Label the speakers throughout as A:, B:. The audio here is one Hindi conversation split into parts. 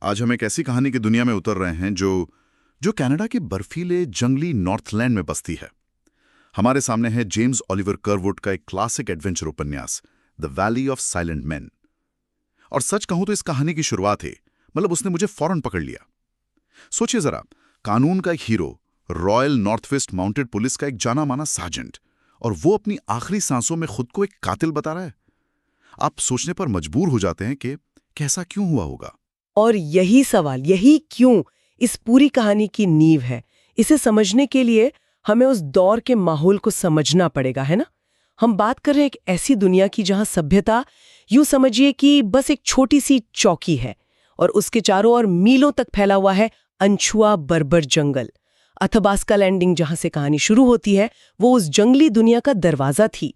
A: आज हम एक ऐसी कहानी की दुनिया में उतर रहे हैं जो जो कनाडा के बर्फीले जंगली नॉर्थलैंड में बसती है। हमारे सामने है जेम्स ओलिवर करवुड का एक क्लासिक एडवेंचर उपन्यास the valley of silent man. और सच कहूं तो इस कहानी की शुरुआत है, मतलब उसने मुझे फौरन पकड़ लिया। सोचिए जरा, कानून का एक hero, royal Northwest mounted police का एक जाना माना सार्जेंट, और वो अपनी आखिरी सांसों में खुद को एक कातिल बता रहा है। आप सोचने पर मजबूर हो जाते हैं कि कैसा क्यों हुआ होगा।
B: और यही सवाल, यही क्यों इस पूरी कहानी की नींव है। इसे समझने के लिए हमें उस दौर के माहौल को समझना पड़ेगा, है ना। हम बात कर रहे हैं एक ऐसी दुनिया की जहां सभ्यता, यूं समझिए कि बस एक छोटी सी चौकी है और उसके चारों ओर मीलों तक फैला हुआ है अनछुआ बर्बर जंगल। अथाबास्का लैंडिंग, जहां से कहानी शुरू होती है, वो उस जंगली दुनिया का दरवाजा थी।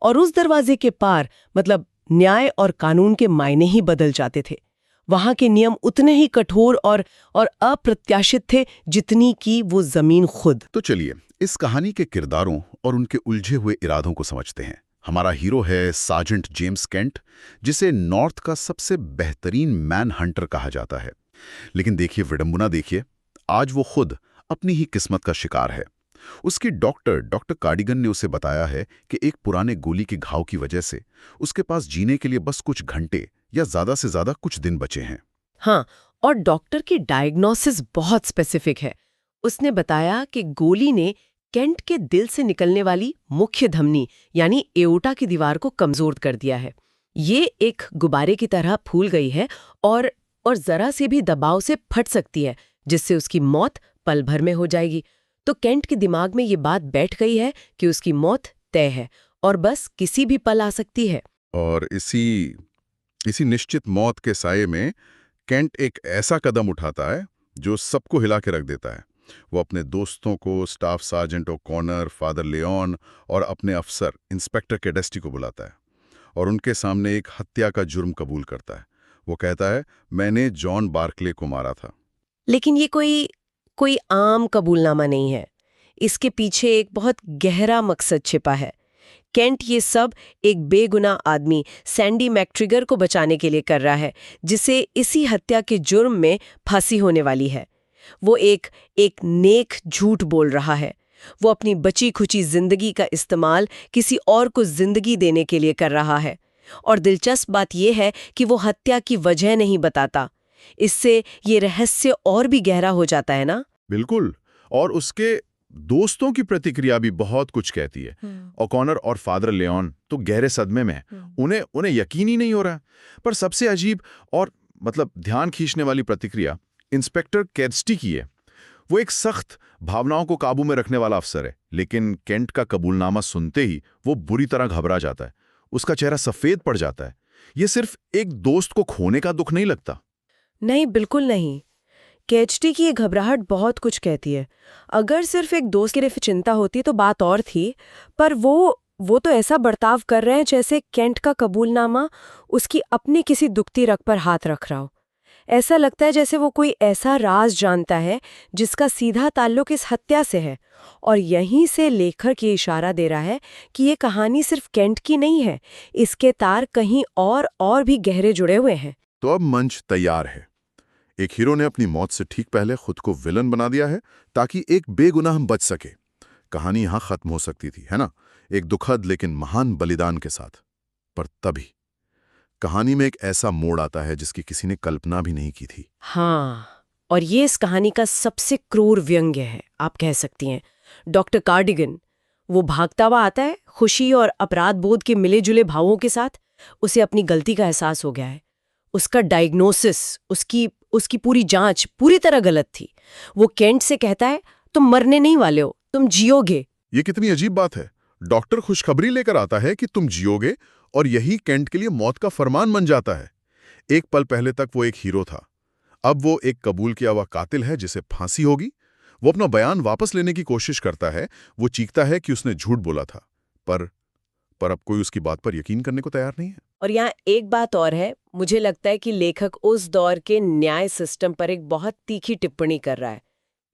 B: और उस दरवाजे के पार मतलब न्याय और कानून के मायने ही बदल जाते थे। वहां के नियम उतने ही कठोर और अप्रत्याशित थे जितनी कि वो जमीन खुद।
A: तो चलिए इस कहानी के किरदारों और उनके उलझे हुए इरादों को समझते हैं। हमारा हीरो है सार्जेंट जेम्स केंट, जिसे नॉर्थ का सबसे बेहतरीन मैन हंटर कहा जाता है। लेकिन देखिए विडंबना देखिए, आज वो खुद अपनी ही किस्मत का शिकार है। उसकी डॉक्टर कार्डिगन ने उसे बताया है कि एक पुराने गोली के घाव की वजह से उसके पास जीने के लिए बस कुछ घंटे या ज्यादा से ज्यादा कुछ दिन बचे हैं।
B: हाँ, और डॉक्टर की डायग्नोसिस बहुत स्पेसिफिक है। उसने बताया कि गोली ने केंट के दिल से निकलने वाली मुख्य धमनी यानी एओर्टा की दीवार को कमजोर कर दिया है। ये एक गुब्बारे की तरह फूल गई है और जरा से भी दबाव से फट सकती है, जिससे उसकी मौत पल भर में हो जाएगी। तो केंट के दिमाग में ये बात बैठ गई है कि उसकी मौत तय है और बस किसी भी पल आ सकती है।
A: और इसी इसी निश्चित मौत के साये में केंट एक ऐसा कदम उठाता है जो सबको हिला के रख देता है। वो अपने दोस्तों को, staff sergeant O'Connor, father Leone और अपने अफसर इंस्पेक्टर कैडेस्टी को बुलाता है और उनके सामने एक हत्या का जुर्म कबूल करता है। वो कहता है, मैंने जॉन बार्कले को मारा था।
B: लेकिन ये कोई कोई आम कबूलनामा नहीं है। इसके पीछे एक बहुत गहरा मकसद छिपा है। केंट ये सब एक बेगुनाह आदमी सैंडी मैक्ट्रिगर को बचाने के लिए कर रहा है, जिसे इसी हत्या के जुर्म में फांसी होने वाली है। वो एक नेक झूठ बोल रहा है। वो अपनी बची खुची जिंदगी का इस्तेमाल किसी और को जिंदगी देने के लिए कर रहा है। और दिलचस्प बात यह है कि वो हत्या की वजह नहीं बताता। इससे ये रहस्य और भी गहरा हो जाता है ना।
A: बिल्कुल। और उसके दोस्तों की प्रतिक्रिया भी बहुत कुछ कहती है। ओ'कॉनर और फादर लियोन तो गहरे सदमे में हैं। उन्हें उन्हें यकीन ही नहीं हो रहा। पर सबसे अजीब और ध्यान खींचने वाली प्रतिक्रिया इंस्पेक्टर कैडेस्टी की है। वो एक सख्त, भावनाओं को काबू में रखने वाला अफसर है, लेकिन केंट का कबूलनामा सुनते ही वो बुरी तरह घबरा जाता है। उसका चेहरा सफेद पड़ जाता है। ये सिर्फ एक दोस्त को खोने का दुख नहीं लगता।
B: नहीं, बिल्कुल नहीं। केएचटी की ये घबराहट बहुत कुछ कहती है। अगर सिर्फ एक दोस्त की सिर्फ चिंता होती तो बात और थी, पर वो तो ऐसा बर्ताव कर रहे हैं जैसे केंट का कबूलनामा उसकी अपनी किसी दुखती रग पर हाथ रख रहा हो। ऐसा लगता है जैसे वो कोई ऐसा राज जानता है जिसका सीधा ताल्लुक इस हत्या से है। और यहीं से लेखक ये इशारा दे रहा है कि ये कहानी सिर्फ केंट की नहीं है, इसके तार कहीं और भी गहरे जुड़े हुए हैं।
A: तो अब मंच तैयार है। एक हीरो ने अपनी मौत से ठीक पहले खुद को विलन बना दिया है ताकि एक बेगुनाह बच सके। कहानी यहां खत्म हो सकती थी, है ना, एक दुखद लेकिन महान बलिदान के साथ। पर तभी कहानी में एक ऐसा मोड़ आता है जिसकी किसी ने कल्पना भी नहीं की थी।
B: हाँ, और ये इस कहानी का सबसे क्रूर व्यंग्य है, आप कह सकती हैं। डॉक्टर कार्डिगन, वो भागता हुआ आता है, खुशी और अपराध बोध के मिले जुले भावों के साथ। उसे अपनी गलती का एहसास हो गया है। उसका डायग्नोसिस, उसकी पूरी जांच पूरी तरह गलत थी। वो केंट से कहता है, तुम मरने नहीं वाले हो, तुम जियोगे।
A: ये कितनी अजीब बात है। डॉक्टर खुशखबरी लेकर आता है कि तुम जियोगे, और यही केंट के लिए मौत का फरमान बन जाता है। एक पल पहले तक वो एक हीरो था, अब वो एक कबूल किया हुआ कातिल है जिसे फांसी होगी। वो अपना बयान वापस लेने की कोशिश करता है। वो चीखता है कि उसने झूठ बोला था, पर अब कोई उसकी बात पर यकीन करने को तैयार नहीं है।
B: और यहाँ एक बात और है, मुझे लगता है कि लेखक उस दौर के न्याय सिस्टम पर एक बहुत तीखी टिप्पणी कर रहा है।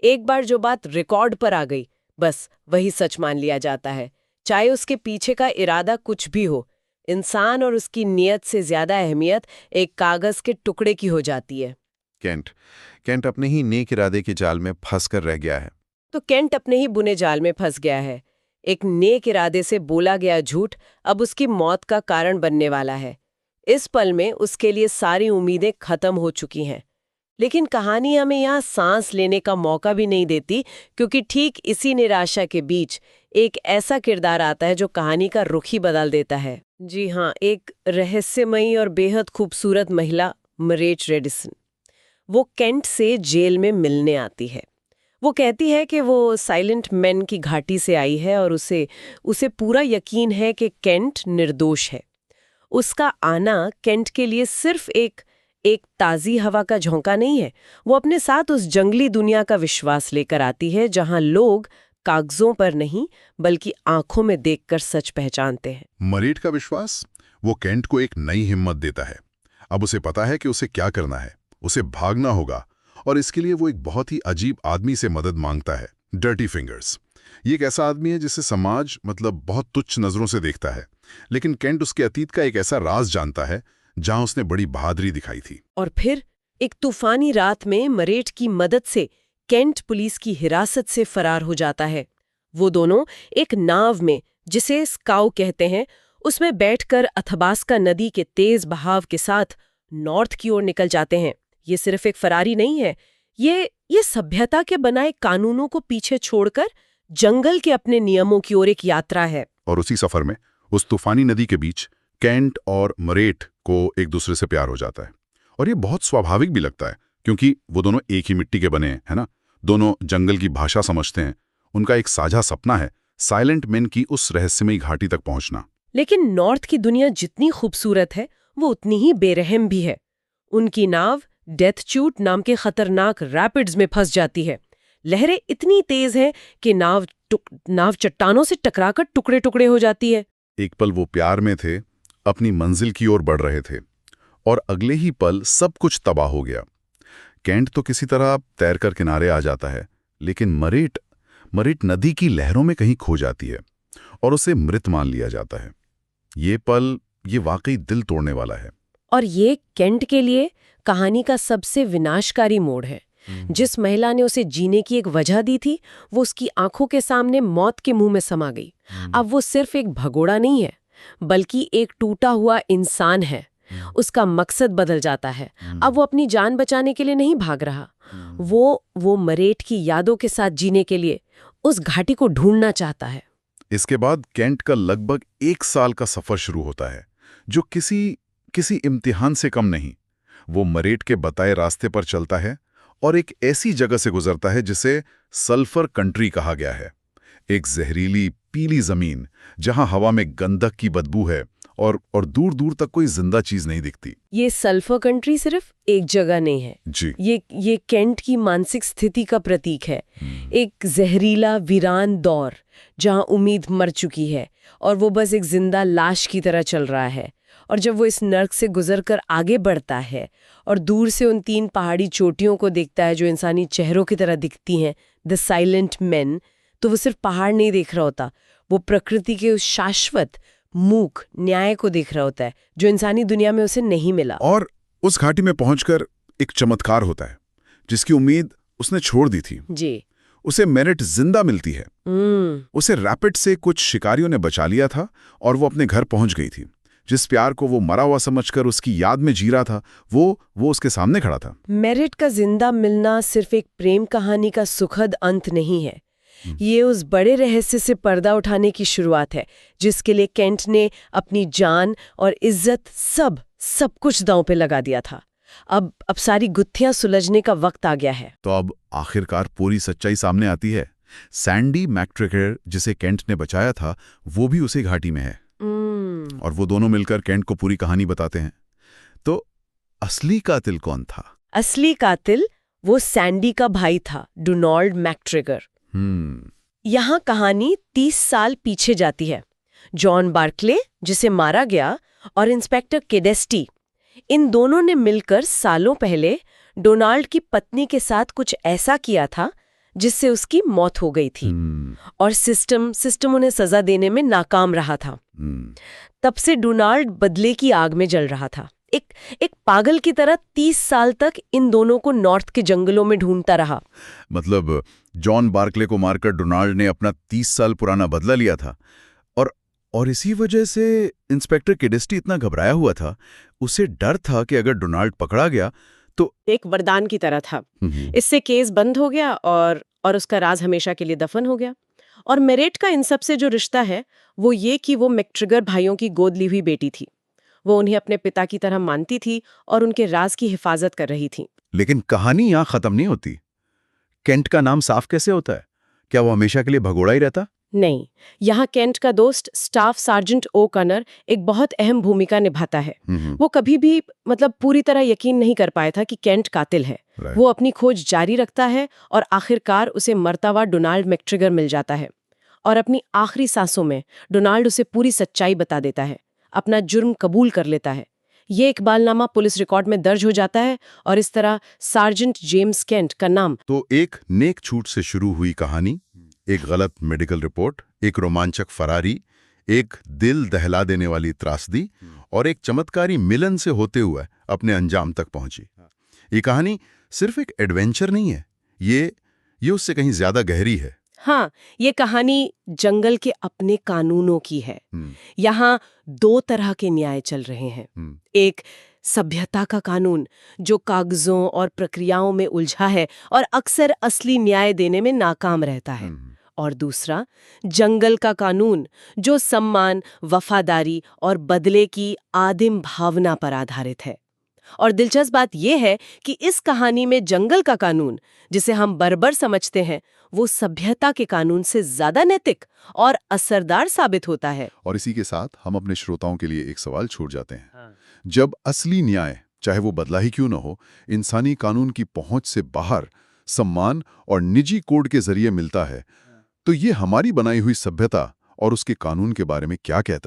B: एक बार जो बात रिकॉर्ड पर आ गई, बस वही सच मान लिया जाता है, चाहे उसके पीछे का इरादा कुछ भी हो। इंसान और उसकी नीयत से ज्यादा अहमियत एक कागज के टुकड़े की हो जाती है।
C: केंट अपने ही नेक इरादे के जाल में फंस कर रह गया है।
B: तो केंट अपने ही बुने जाल में फंस गया है। एक नेक इरादे से बोला गया झूठ अब उसकी मौत का कारण बनने वाला है। इस पल में उसके लिए सारी उम्मीदें खत्म हो चुकी हैं। लेकिन कहानी हमें यहाँ सांस लेने का मौका भी नहीं देती, क्योंकि ठीक इसी निराशा के बीच एक ऐसा किरदार आता है जो कहानी का रुख ही बदल देता है। जी हाँ, एक रहस्यमयी और बेहद खूबसूरत महिला मरेट रेडिसन। वो केंट से जेल में मिलने आती है। वो कहती है कि वो साइलेंट मैन की घाटी से आई है और उसे पूरा यकीन है कि केंट निर्दोष है। उसका आना केंट के लिए सिर्फ एक ताज़ी हवा का झोंका नहीं है, वो अपने साथ उस जंगली दुनिया का विश्वास लेकर आती है जहां लोग कागजों पर नहीं बल्कि आंखों में देखकर सच पहचानते हैं।
C: मरेट का विश्वास वो केंट को एक नई हिम्मत देता है। अब उसे पता है कि उसे क्या करना है, उसे भागना होगा, और इसके लिए वो एक बहुत ही अजीब आदमी से मदद मांगता है, डर्टी फिंगर्स। ये एक ऐसा आदमी है जिसे समाज बहुत तुच्छ नजरों से देखता है, लेकिन केंट उसके अतीत का एक ऐसा राज जानता है जहां उसने बड़ी बहादुरी दिखाई थी।
B: और फिर एक तूफानी रात में मरेट की मदद से केंट पुलिस की हिरासत से फरार हो जाता है। वो दोनों एक नाव में, जिसे स्काउ कहते हैं, उसमें बैठकर अथाबास्का नदी के तेज बहाव के साथ नॉर्थ की ओर निकल जाते हैं। ये सिर्फ एक फरारी नहीं है, ये सभ्यता के बनाए कानूनों को पीछे छोड़कर जंगल के अपने नियमों की ओर एक यात्रा है।
C: और उसी सफर में उस तूफानी नदी के बीच केंट और मरेट को एक दूसरे से प्यार हो जाता है। और ये बहुत स्वाभाविक भी लगता है, क्योंकि वो दोनों एक ही मिट्टी के बने हैं, है ना। दोनों जंगल की भाषा समझते हैं। उनका एक साझा सपना है साइलेंट मैन की उस रहस्यमयी घाटी तक पहुंचना।
B: लेकिन नॉर्थ की दुनिया जितनी खूबसूरत है, वो उतनी ही बेरहम भी है। उनकी नाव डेथचूट नाम के खतरनाक रैपिड्स में फंस जाती है। लहरें इतनी तेज हैं कि नाव चट्टानों से टकराकर टुकड़े टुकड़े हो जाती है।
C: एक पल वो प्यार में थे, अपनी मंजिल की ओर बढ़ रहे थे, और अगले ही पल सब कुछ तबाह हो गया। केंट तो किसी तरह तैरकर किनारे आ जाता है, लेकिन मरेट नदी की लहरों में कहीं खो जाती है और उसे मृत मान लिया जाता है। ये पल वाकई दिल तोड़ने वाला है।
B: और ये केंट के लिए कहानी का सबसे विनाशकारी मोड़ है। जिस महिला ने उसे जीने की एक वजह दी थी, वो उसकी आंखों के सामने मौत के मुंह में समा गई। अब वो सिर्फ एक भगोड़ा नहीं है, बल्कि एक टूटा हुआ इंसान है। उसका मकसद बदल जाता है। अब वो अपनी जान बचाने के लिए नहीं भाग रहा, वो मरेट की यादों के साथ जीने के लिए उस घाटी को ढूंढना चाहता है।
C: इसके बाद केंट का लगभग 1 साल का सफर शुरू होता है, जो किसी इम्तिहान से कम नहीं। वो मरेट के बताए रास्ते पर चलता है और एक ऐसी जगह से गुजरता है जिसे सल्फर कंट्री कहा गया है। एक जहरीली पीली जमीन जहां हवा में गंधक की बदबू है और दूर दूर तक कोई जिंदा चीज नहीं दिखती।
B: ये सल्फर कंट्री सिर्फ एक जगह नहीं है
C: जी,
B: ये केंट की मानसिक स्थिति का प्रतीक है। एक जहरीला वीरान दौर जहां उम्मीद मर चुकी है और वो बस एक जिंदा लाश की तरह चल रहा है। और जब वो इस नर्क से गुजरकर आगे बढ़ता है और दूर से उन 3 पहाड़ी चोटियों को देखता है जो इंसानी चेहरों की तरह दिखती हैं, द साइलेंट मैन, तो वो सिर्फ पहाड़ नहीं देख रहा होता, वो प्रकृति के उस शाश्वत मूक न्याय को देख रहा होता है जो इंसानी दुनिया में उसे नहीं मिला।
C: और उस घाटी में पहुंचकर एक चमत्कार होता है जिसकी उम्मीद उसने छोड़ दी थी।
B: जी,
C: उसे मेरिट जिंदा मिलती है। उसे रैपिड से कुछ शिकारियों ने बचा लिया था और वो अपने घर पहुंच गई थी। जिस प्यार को वो मरा हुआ समझकर उसकी याद में जी रहा था, वो उसके सामने खड़ा था।
B: मेरिट का जिंदा मिलना सिर्फ एक प्रेम कहानी का सुखद अंत नहीं है, ये उस बड़े रहस्य से पर्दा उठाने की शुरुआत है जिसके लिए केंट ने अपनी जान और इज्जत सब कुछ दांव पे लगा दिया था। अब सारी गुत्थियां सुलझने का वक्त आ गया है।
C: तो अब आखिरकार पूरी सच्चाई सामने आती है। सैंडी मैकट्रेगर, जिसे केंट ने बचाया था, वो भी उसी घाटी में है और वो दोनों मिलकर केंट को पूरी कहानी बताते हैं। तो असली कातिल कौन था?
B: असली कातिल वो सैंडी का भाई था, डोनाल्ड मैकट्रेगर। यहाँ कहानी 30 साल पीछे जाती है। जॉन बार्कले, जिसे मारा गया, और इंस्पेक्टर केडेस्टी, इन दोनों ने मिलकर सालों पहले डोनाल्ड की पत्नी के साथ कुछ ऐसा किया था जिससे उसकी मौत हो गई थी। और सिस्टम उन्हें सजा देने में नाकाम रहा था। तब से डोनाल्ड बदले की आग में जल रहा था। एक पागल की तरह 30 साल तक इन दोनों को नॉर्थ के जंगलों में ढूंढता रहा।
C: मतलब जॉन बार्कले को मारकर डोनाल्ड ने अपना 30 साल पुराना बदला लिया था और इसी वजह से इंस्पेक्टर केडेस्टी इतना घबराया हुआ था। उसे डर था कि अगर डोनाल्ड पकड़ा गया तो
B: एक वरदान की तरह था। इससे केस बंद हो गया और उसका राज हमेशा के लिए दफन हो गया। और मेरेट का इन सब से जो रिश्ता है वो ये कि वो मैकट्रिगर भाइयों की गोद ली हुई बेटी थी। वो उन्हें अपने पिता की तरह मानती थी और उनके राज की हिफाजत कर रही थी।
C: लेकिन कहानी यहाँ खत्म नहीं होती। केंट का नाम साफ कैसे होता है? क्या वो हमेशा के लिए भगोड़ा ही रहता?
B: नहीं, यहाँ केंट का दोस्त स्टाफ सार्जेंट ओ कनर एक बहुत अहम भूमिका निभाता है। वो कभी भी पूरी तरह यकीन नहीं कर पाया था कि केंट कातिल है। वो अपनी खोज जारी रखता है और आखिरकार उसे मरता हुआ डोनाल्ड मैकट्रिगर मिल जाता है। और अपनी आखिरी सांसों में डोनाल्ड उसे पूरी सच्चाई बता देता है, अपना जुर्म कबूल कर लेता है। ये इकबालनामा पुलिस रिकॉर्ड में दर्ज हो जाता है और इस तरह सार्जेंट जेम्स केंट का नाम।
C: तो एक नेक छूट से शुरू हुई कहानी, एक गलत मेडिकल रिपोर्ट, एक रोमांचक फरारी, एक दिल दहला देने वाली त्रासदी और एक चमत्कारी मिलन से होते हुए अपने अंजाम तक पहुंची। ये कहानी सिर्फ एक एडवेंचर नहीं है, ये उससे कहीं ज्यादा गहरी है।
B: हाँ, ये कहानी जंगल के अपने कानूनों की है। यहाँ दो तरह के न्याय चल रहे हैं। एक सभ्यता का कानून जो कागजों और प्रक्रियाओं में उलझा है और अक्सर असली न्याय देने में नाकाम रहता है। और दूसरा जंगल का कानून जो सम्मान, वफादारी और बदले की आदिम भावना पर आधारित है। और दिलचस्प बात यह है कि इस कहानी में जंगल का कानून, जिसे हम बर्बर समझते हैं, वो सभ्यता के कानून से ज्यादा नैतिक और असरदार साबित होता है।
C: और इसी के साथ हम अपने श्रोताओं के लिए एक सवाल छोड़ जाते हैं। जब असली न्याय, चाहे वो बदला ही क्यों न हो, इंसानी कानून की पहुंच से बाहर सम्मान और निजी कोड के जरिए मिलता है, तो ये हमारी बनाई हुई सभ्यता और उसके कानून के बारे में क्या कहता है?